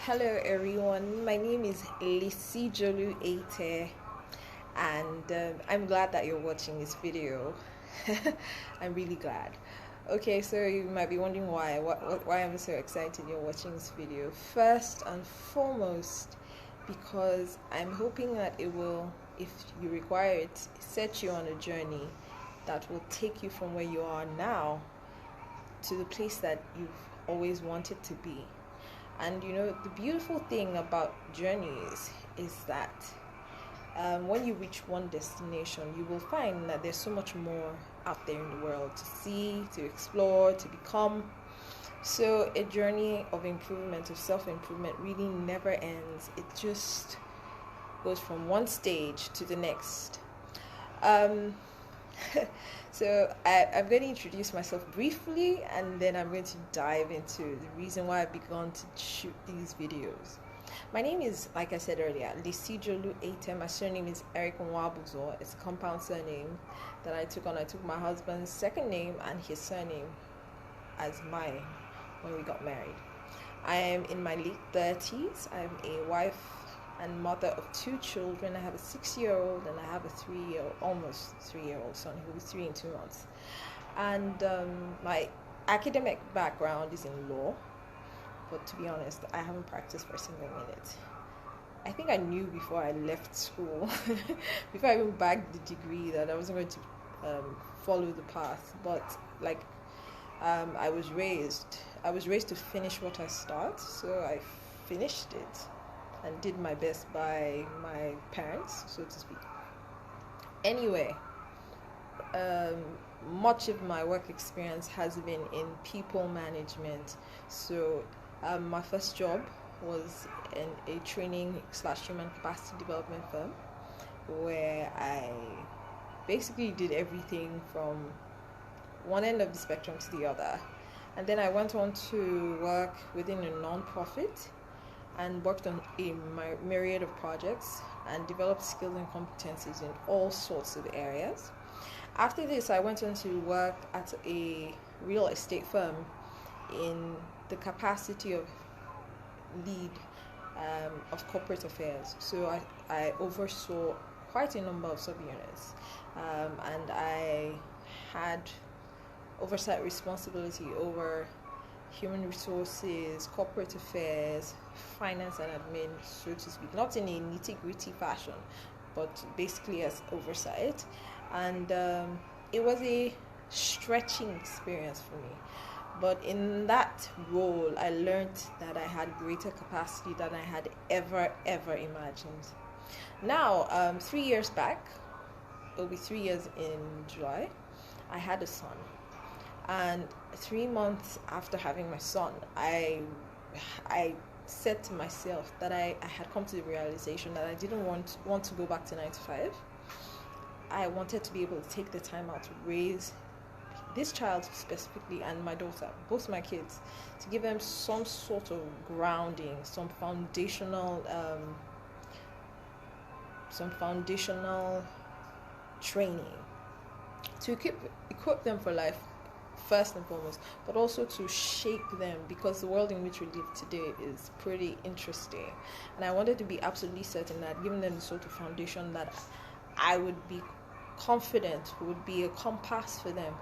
Hello everyone, my name is Lisi Jolu Ate and I'm glad that you're watching this video. I'm really glad. Okay, so you might be wondering why I'm so excited you're watching this video. First and foremost, because I'm hoping that it will, if you require it, set you on a journey that will take you from where you are now to the place that you've always wanted to be. And the beautiful thing about journeys is that when you reach one destination, you will find that there's so much more out there in the world to see, to explore, to become. So a journey of improvement, of self-improvement really never ends. It just goes from one stage to the next. Um, I'm going to introduce myself briefly, and then I'm going to dive into the reason why I've begun to shoot these videos. My name is, like I said earlier, Lisijolu Ate. My surname is Eric Nwabuzo. It's a compound surname that I took on. I took my husband's second name and his surname as mine when we got married. I am in my late 30s. I'm a wife and mother of two children. I have a 6-year-old and I have a almost 3-year-old son who will be 3 in 2 months. And my academic background is in law, but to be honest, I haven't practiced for a single minute. I think I knew before I left school, before I even bagged the degree, that I wasn't going to follow the path. But I was raised to finish what I start, so I finished it and did my best by my parents, so to speak. Anyway, much of my work experience has been in people management. So my first job was in a training/human capacity development firm, where I basically did everything from one end of the spectrum to the other. And then I went on to work within a non-profit and worked on a myriad of projects and developed skills and competencies in all sorts of areas. After this, I went on to work at a real estate firm in the capacity of lead of corporate affairs. So I oversaw quite a number of subunits, and I had oversight responsibility over human resources, corporate affairs, finance and admin, so to speak, not in a nitty-gritty fashion, but basically as oversight. And it was a stretching experience for me. But in that role, I learned that I had greater capacity than I had ever imagined. Now, 3 years back, it'll be 3 years in July, I had a son. And 3 months after having my son, I said to myself that I had come to the realization that I didn't want to go back to 9 to 5. I wanted to be able to take the time out to raise this child specifically and my daughter, both my kids, to give them some sort of grounding, some foundational training to equip them for life, first and foremost, but also to shape them, because the world in which we live today is pretty interesting. And I wanted to be absolutely certain that giving them the sort of foundation that I would be confident would be a compass for them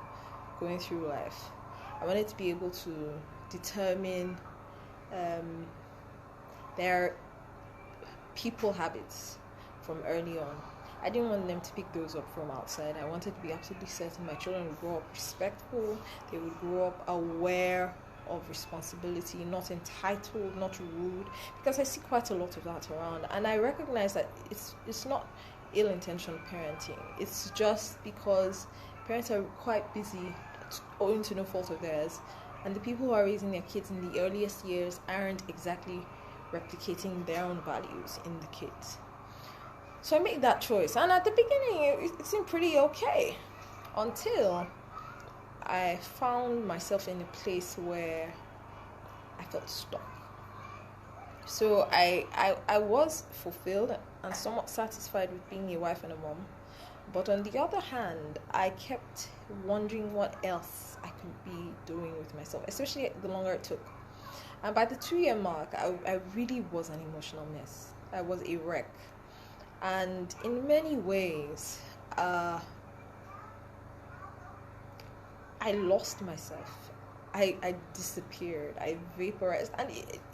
going through life. I wanted to be able to determine their people habits from early on. I didn't want them to pick those up from outside. I wanted to be absolutely certain my children would grow up respectful, they would grow up aware of responsibility, not entitled, not rude, because I see quite a lot of that around. And I recognize that it's not ill-intentioned parenting. It's just because parents are quite busy, owing to no fault of theirs, and the people who are raising their kids in the earliest years aren't exactly replicating their own values in the kids. So I made that choice, and at the beginning it seemed pretty okay, until I found myself in a place where I felt stuck. So I was fulfilled and somewhat satisfied with being a wife and a mom, but on the other hand, I kept wondering what else I could be doing with myself, especially the longer it took. And by the 2 year mark, I really was an emotional mess. I was a wreck. And in many ways, I lost myself. I disappeared. I vaporized. And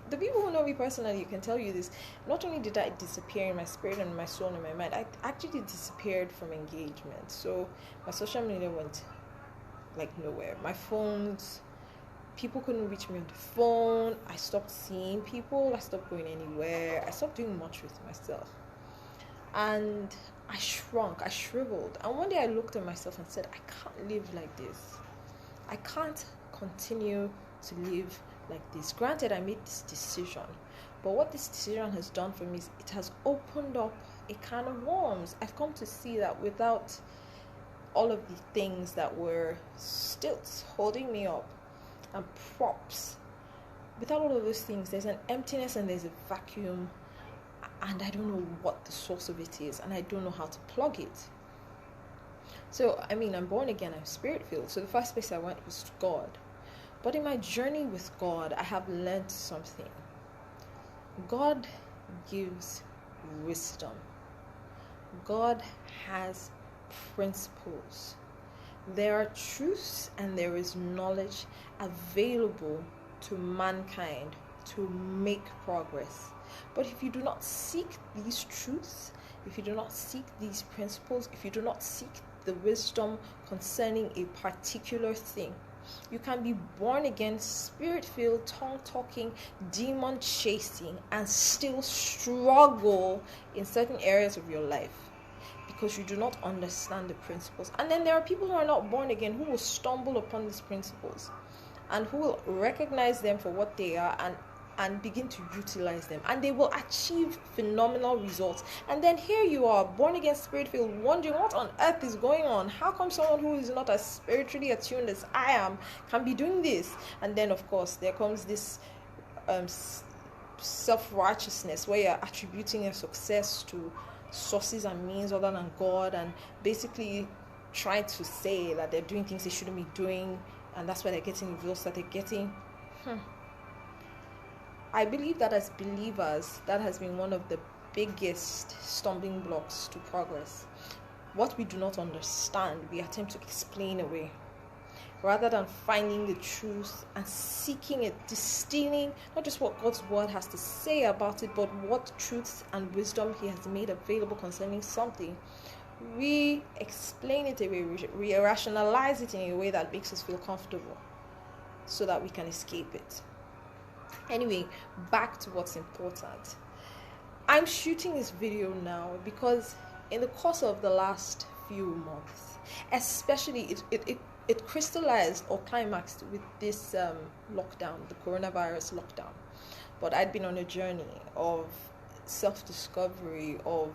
the people who know me personally can tell you this. Not only did I disappear in my spirit and my soul and my mind, I actually disappeared from engagement. So my social media went like nowhere. My phones, people couldn't reach me on the phone. I stopped seeing people. I stopped going anywhere. I stopped doing much with myself. And I shrunk. I shriveled. And one day I looked at myself and said, I can't live like this. I can't continue to live like this. Granted, I made this decision, but what this decision has done for me is it has opened up a can of worms. I've come to see that without all of the things that were stilts holding me up and props, without all of those things, there's an emptiness and there's a vacuum, and I don't know what the source of it is, and I don't know how to plug it. So, I'm born again, I'm spirit-filled. So the first place I went was to God. But in my journey with God, I have learned something. God gives wisdom. God has principles. There are truths and there is knowledge available to mankind to make progress. But if you do not seek these truths, if you do not seek these principles, if you do not seek the wisdom concerning a particular thing, you can be born again, spirit-filled, tongue-talking, demon-chasing, and still struggle in certain areas of your life because you do not understand the principles. And then there are people who are not born again who will stumble upon these principles and who will recognize them for what they are and begin to utilize them, and they will achieve phenomenal results. And then here you are, born again, spirit-filled, wondering what on earth is going on. How come someone who is not as spiritually attuned as I am can be doing this? And then of course there comes this self-righteousness where you're attributing your success to sources and means other than God, and basically trying to say that they're doing things they shouldn't be doing, and that's why they're getting the results that they're getting. I believe that as believers, that has been one of the biggest stumbling blocks to progress. What we do not understand, we attempt to explain away, rather than finding the truth and seeking it, distilling not just what God's word has to say about it, but what truths and wisdom He has made available concerning something. We explain it away, we rationalize it in a way that makes us feel comfortable so that we can escape it. Anyway, back to what's important. I'm shooting this video now because in the course of the last few months, especially it crystallized or climaxed with this lockdown, the coronavirus lockdown. But I'd been on a journey of self-discovery, of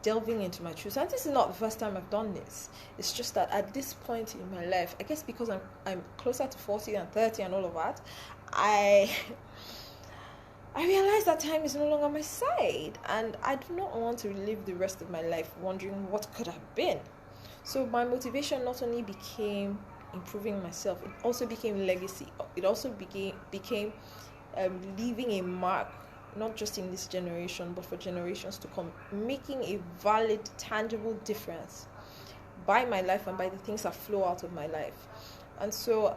delving into my truth. And this is not the first time I've done this. It's just that at this point in my life, I guess because I'm closer to 40 and 30 and all of that, I realize that time is no longer on my side, and I do not want to live the rest of my life wondering what could have been. So my motivation not only became improving myself, it also became legacy. It also became leaving a mark, not just in this generation, but for generations to come, making a valid, tangible difference by my life and by the things that flow out of my life. And so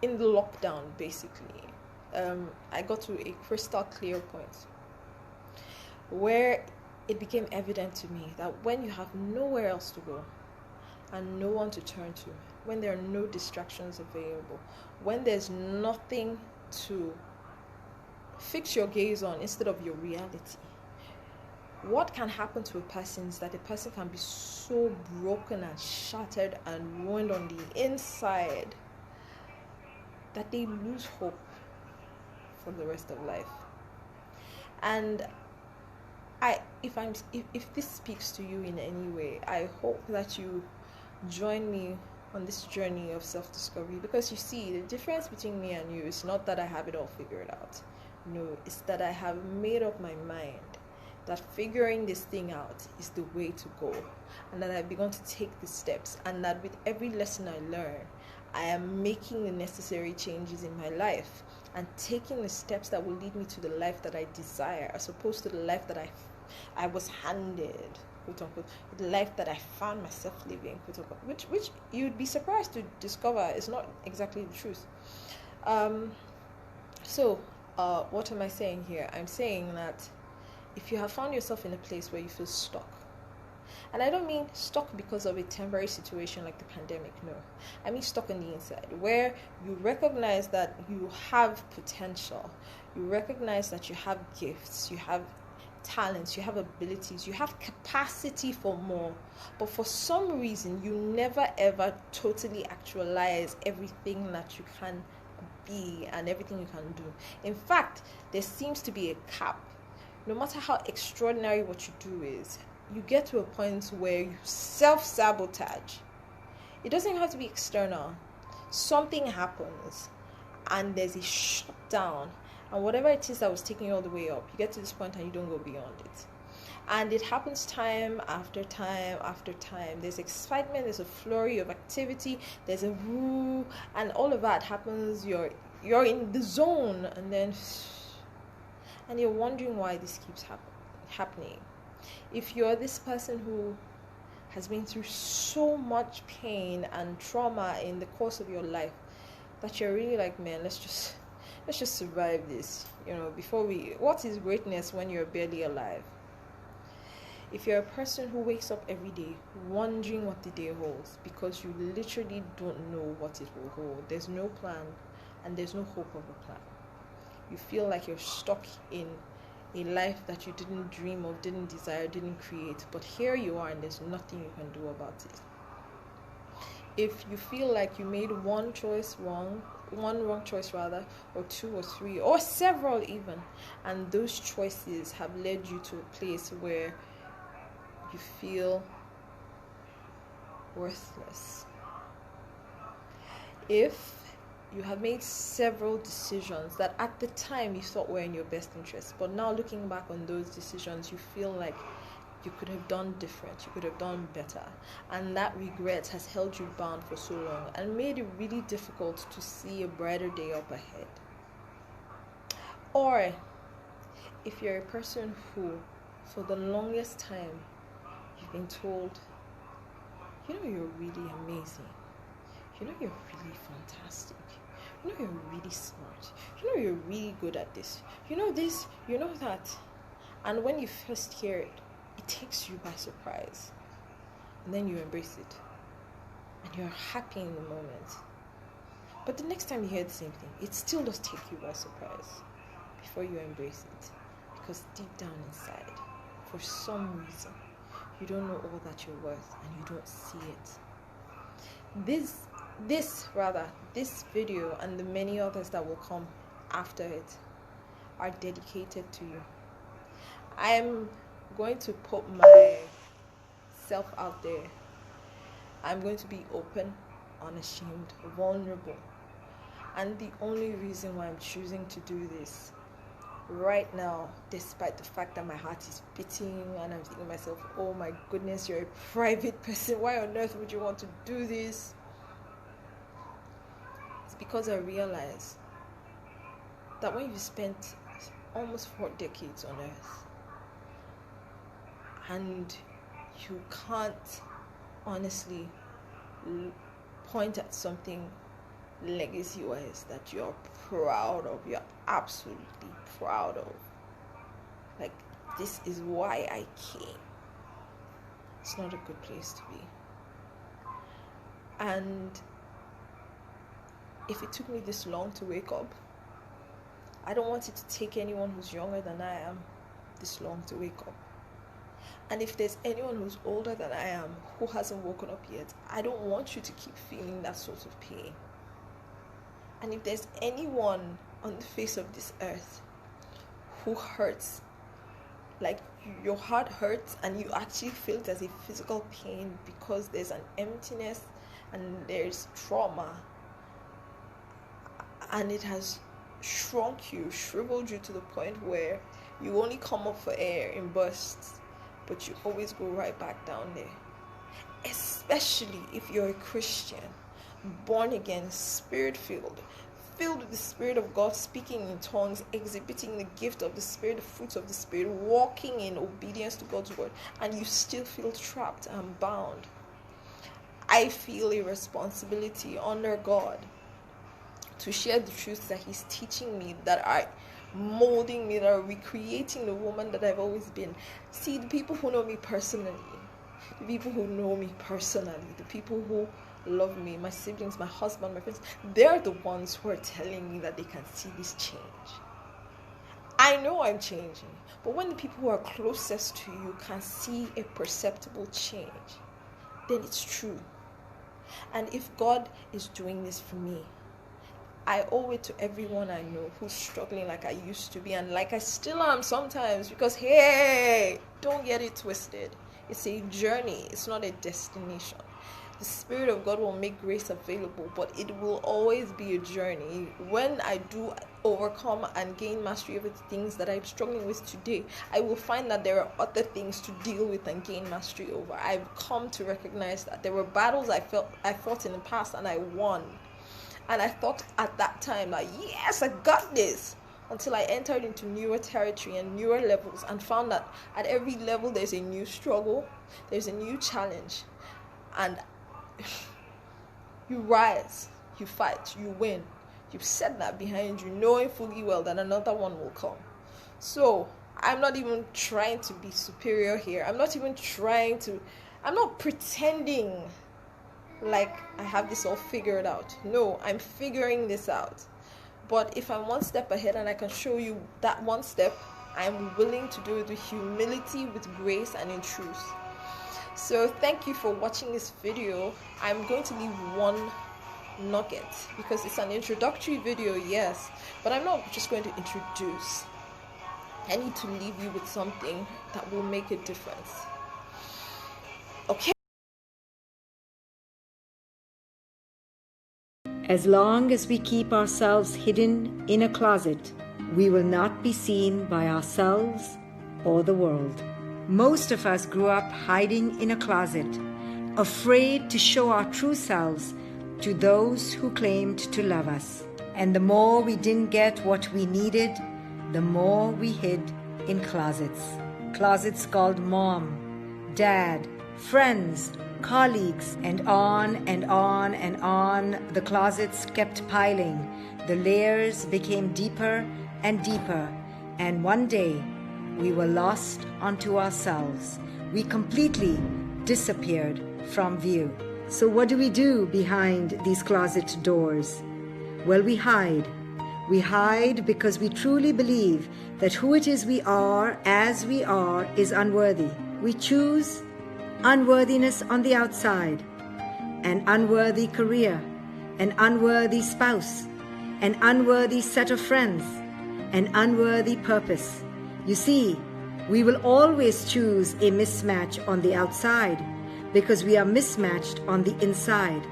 in the lockdown, basically, I got to a crystal clear point where it became evident to me that when you have nowhere else to go and no one to turn to, when there are no distractions available, when there's nothing to fix your gaze on instead of your reality, what can happen to a person is that a person can be so broken and shattered and ruined on the inside that they lose hope for the rest of life. And if this speaks to you in any way, I hope that you join me on this journey of self-discovery, because you see, the difference between me and you is not that I have it all figured out. No, it's that I have made up my mind that figuring this thing out is the way to go, and that I've begun to take the steps, and that with every lesson I learn, I am making the necessary changes in my life and taking the steps that will lead me to the life that I desire, as opposed to the life that I was handed, quote unquote, the life that I found myself living, quote unquote, which you'd be surprised to discover is not exactly the truth. So what am I saying here? I'm saying that if you have found yourself in a place where you feel stuck, and I don't mean stuck because of a temporary situation like the pandemic, no. I mean stuck on the inside, where you recognize that you have potential, you recognize that you have gifts, you have talents, you have abilities, you have capacity for more, but for some reason you never ever totally actualize everything that you can be and everything you can do. In fact, there seems to be a cap. No matter how extraordinary what you do is, you get to a point where you self-sabotage. It doesn't have to be external. Something happens and there's a shutdown, and whatever it is that was taking you all the way up, you get to this point and you don't go beyond it. And it happens time after time after time. There's excitement, there's a flurry of activity, there's a woo, and all of that happens. You're in the zone, and you're wondering why this keeps happening. If you're this person who has been through so much pain and trauma in the course of your life that you're really like, man, let's just survive this, what is greatness when you're barely alive? If you're a person who wakes up every day wondering what the day holds because you literally don't know what it will hold, there's no plan and there's no hope of a plan. You feel like you're stuck in a life that you didn't dream of, didn't desire, didn't create, but here you are and there's nothing you can do about it. If you feel like you made one wrong choice, or two or three or several even, and those choices have led you to a place where you feel worthless. If you have made several decisions that at the time you thought were in your best interest, but now looking back on those decisions, you feel like you could have done different, you could have done better, and that regret has held you bound for so long and made it really difficult to see a brighter day up ahead. Or if you're a person who, for the longest time, you've been told, you're really amazing, you're really fantastic, you're really smart, you're really good at this, this, that, and when you first hear it, it takes you by surprise, and then you embrace it, and you're happy in the moment. But the next time you hear the same thing, it still does take you by surprise before you embrace it, because deep down inside, for some reason, you don't know all that you're worth, and you don't see it. This video and the many others that will come after it are dedicated to you. I am going to put myself out there. I'm going to be open, unashamed, vulnerable. And the only reason why I'm choosing to do this right now, despite the fact that my heart is beating and I'm thinking to myself, oh my goodness, you're a private person, why on earth would you want to do this? It's because I realize that when you've spent almost 4 decades on earth and you can't honestly point at something legacy-wise that you're proud of, you're absolutely proud of, like, this is why I came, it's not a good place to be. And if it took me this long to wake up, I don't want it to take anyone who's younger than I am this long to wake up. And if there's anyone who's older than I am who hasn't woken up yet, I don't want you to keep feeling that sort of pain. And if there's anyone on the face of this earth who hurts, like your heart hurts and you actually feel it as a physical pain because there's an emptiness and there's trauma, and it has shrunk you, shriveled you to the point where you only come up for air in bursts, but you always go right back down there. Especially if you're a Christian, born again, spirit filled, filled with the Spirit of God, speaking in tongues, exhibiting the gift of the Spirit, the fruits of the Spirit, walking in obedience to God's word, and you still feel trapped and bound. I feel a responsibility under God to share the truths that He's teaching me, that are molding me, that are recreating the woman that I've always been. See, the people who know me personally, the people who love me, my siblings, my husband, my friends, they're the ones who are telling me that they can see this change. I know I'm changing, but when the people who are closest to you can see a perceptible change, then it's true. And if God is doing this for me, I owe it to everyone I know who's struggling like I used to be, and like I still am sometimes, because hey, don't get it twisted. It's a journey, it's not a destination. The Spirit of God will make grace available, but it will always be a journey. When I do overcome and gain mastery over the things that I'm struggling with today, I will find that there are other things to deal with and gain mastery over. I've come to recognize that there were battles I fought in the past and I won. And I thought at that time, like, yes, I got this. Until I entered into newer territory and newer levels and found that at every level there's a new struggle, there's a new challenge. And you rise, you fight, you win. You've set that behind you, knowing fully well that another one will come. So I'm not even trying to be superior here. I'm not pretending like I have this all figured out. No, I'm figuring this out. But if I'm one step ahead and I can show you that one step, I'm willing to do it with humility, with grace, and in truth. So thank you for watching this video. I'm going to leave one nugget because it's an introductory video, yes, but I'm not just going to introduce. I need to leave you with something that will make a difference. Okay? As long as we keep ourselves hidden in a closet, we will not be seen by ourselves or the world. Most of us grew up hiding in a closet, afraid to show our true selves to those who claimed to love us. And the more we didn't get what we needed, the more we hid in closets. Closets called mom, dad, friends, colleagues, and on and on and on. The closets kept piling. The layers became deeper and deeper. And one day, we were lost onto ourselves. We completely disappeared from view. So what do we do behind these closet doors? Well, we hide. We hide because we truly believe that who it is we are, as we are, is unworthy. We choose unworthiness on the outside, an unworthy career, an unworthy spouse, an unworthy set of friends, an unworthy purpose. You see, we will always choose a mismatch on the outside because we are mismatched on the inside.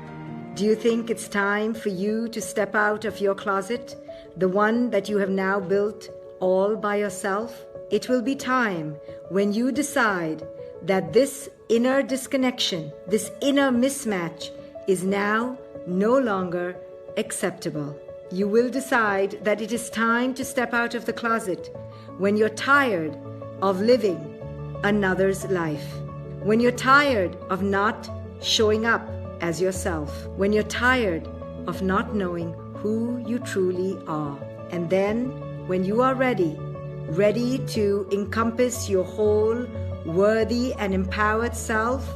Do you think it's time for you to step out of your closet, the one that you have now built all by yourself? It will be time when you decide that this inner disconnection, this inner mismatch is now no longer acceptable. You will decide that it is time to step out of the closet when you're tired of living another's life, when you're tired of not showing up as yourself, when you're tired of not knowing who you truly are. And then when you are ready to encompass your whole worthy and empowered self,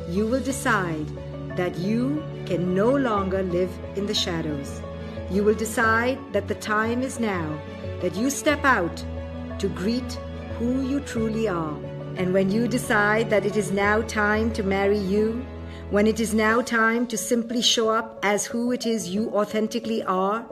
you will decide that you can no longer live in the shadows. You will decide that the time is now that you step out to greet who you truly are. And when you decide that it is now time to marry you, when it is now time to simply show up as who it is you authentically are,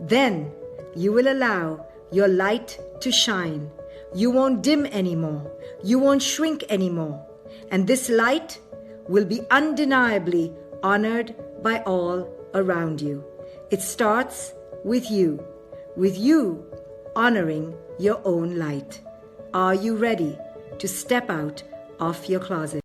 then you will allow your light to shine. You won't dim anymore. You won't shrink anymore. And this light will be undeniably honored by all around you. It starts with you honoring your own light. Are you ready to step out of your closet?